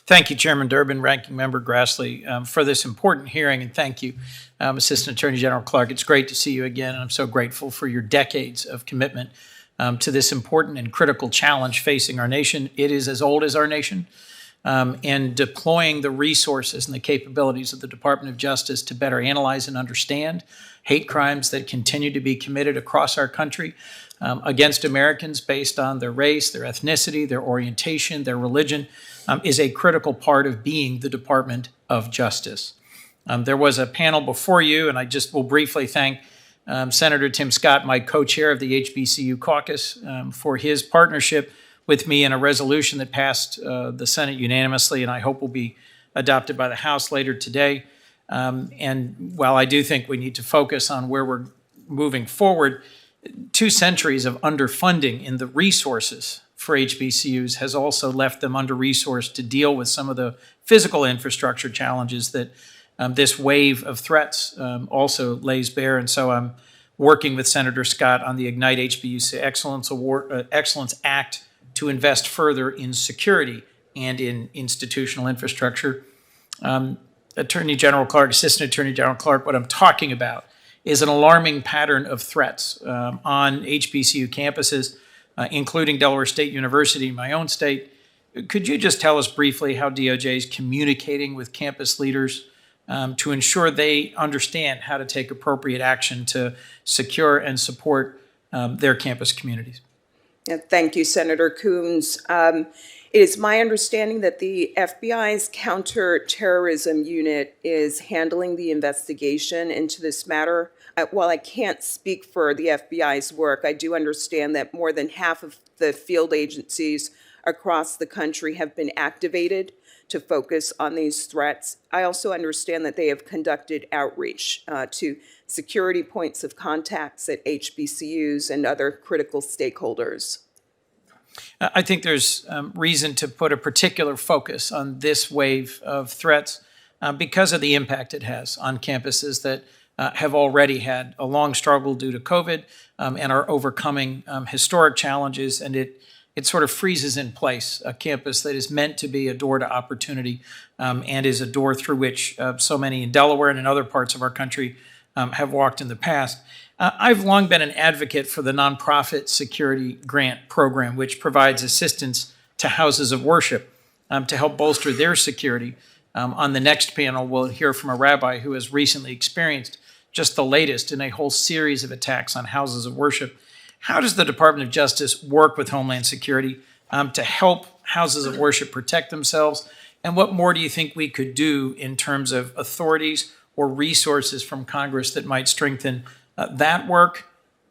Thank you, Chairman Durbin, Ranking Member Grassley, for this important hearing, and thank you, Assistant Attorney General Clark. It's great to see you again, and I'm so grateful for your decades of commitment to this important and critical challenge facing our nation. It is as old as our nation, and deploying the resources and the capabilities of the Department of Justice to better analyze and understand hate crimes that continue to be committed across our country against Americans based on their race, their ethnicity, their orientation, their religion, is a critical part of being the Department of Justice. There was a panel before you, and I just will briefly thank Senator Tim Scott, my co-chair of the HBCU caucus, for his partnership with me in a resolution that passed the Senate unanimously, and I hope will be adopted by the House later today. And while I do think we need to focus on where we're moving forward, 2 centuries of underfunding in the resources for HBCUs has also left them under-resourced to deal with some of the physical infrastructure challenges that this wave of threats also lays bare. And so I'm working with Senator Scott on the Ignite HBCU Excellence Act to invest further in security and in institutional infrastructure. Attorney General Clark, Assistant Attorney General Clark, what I'm talking about is an alarming pattern of threats on HBCU campuses, including Delaware State University, my own state. Could you just tell us briefly how DOJ is communicating with campus leaders to ensure they understand how to take appropriate action to secure and support their campus communities? Thank you, Senator Coons. It is my understanding that the FBI's counterterrorism unit is handling the investigation into this matter. While I can't speak for the FBI's work, I do understand that more than half of the field agencies across the country have been activated to focus on these threats. I also understand that they have conducted outreach to security points of contacts at HBCUs and other critical stakeholders. I think there's reason to put a particular focus on this wave of threats because of the impact it has on campuses that have already had a long struggle due to COVID and are overcoming historic challenges. And it sort of freezes in place a campus that is meant to be a door to opportunity and is a door through which so many in Delaware and in other parts of our country have walked in the past. I've long been an advocate for the nonprofit security grant program, which provides assistance to houses of worship to help bolster their security. On the next panel, we'll hear from a rabbi who has recently experienced just the latest in a whole series of attacks on houses of worship. How does the Department of Justice work with Homeland Security to help houses of worship protect themselves? And what more do you think we could do in terms of authorities or resources from Congress that might strengthen that work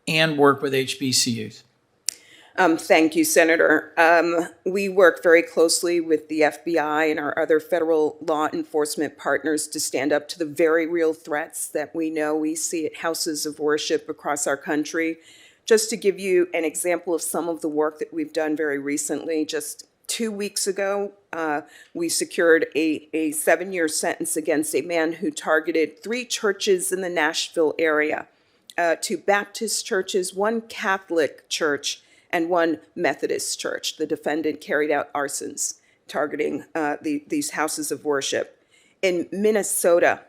and work with HBCUs? Thank you, Senator. We work very closely with the FBI and our other federal law enforcement partners to stand up to the very real threats that we know we see at houses of worship across our country. Just to give you an example of some of the work that we've done very recently, just 2 weeks ago, we secured a 7-year sentence against a man who targeted 3 churches in the Nashville area, 2 Baptist churches, 1 Catholic church, and 1 Methodist church. The defendant carried out arsons targeting these houses of worship. In Minnesota,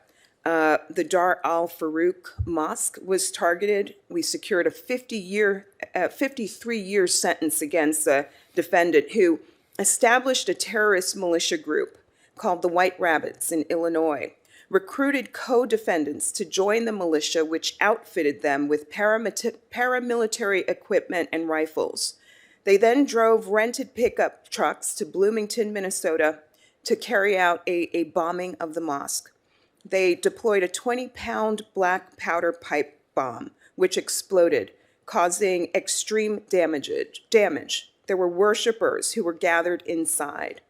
the Dar al-Farouk Mosque was targeted. We secured a 53-year sentence against a defendant who established a terrorist militia group called the White Rabbits in Illinois, recruited co-defendants to join the militia, which outfitted them with paramilitary equipment and rifles. They then drove rented pickup trucks to Bloomington, Minnesota, to carry out a bombing of the mosque. They deployed a 20-pound black powder pipe bomb, which exploded, causing extreme damage. There were worshipers who were gathered inside.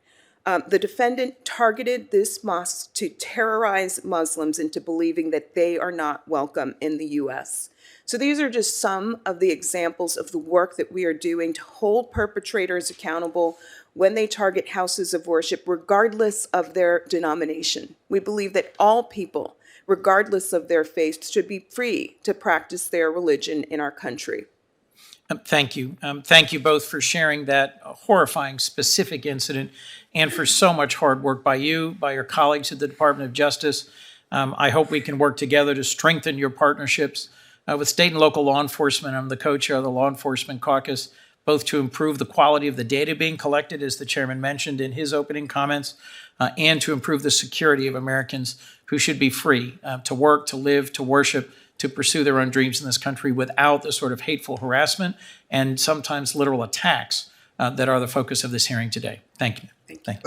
The defendant targeted this mosque to terrorize Muslims into believing that they are not welcome in the U.S. So these are just some of the examples of the work that we are doing to hold perpetrators accountable when they target houses of worship, regardless of their denomination. We believe that all people, regardless of their faith, should be free to practice their religion in our country. Thank you. Thank you both for sharing that horrifying specific incident and for so much hard work by you, by your colleagues at the Department of Justice. I hope we can work together to strengthen your partnerships with state and local law enforcement. I'm the co-chair of the Law Enforcement Caucus, both to improve the quality of the data being collected, as the chairman mentioned in his opening comments, and to improve the security of Americans who should be free to work, to live, to worship, to pursue their own dreams in this country without the sort of hateful harassment and sometimes literal attacks that are the focus of this hearing today. Thank you. Thank you.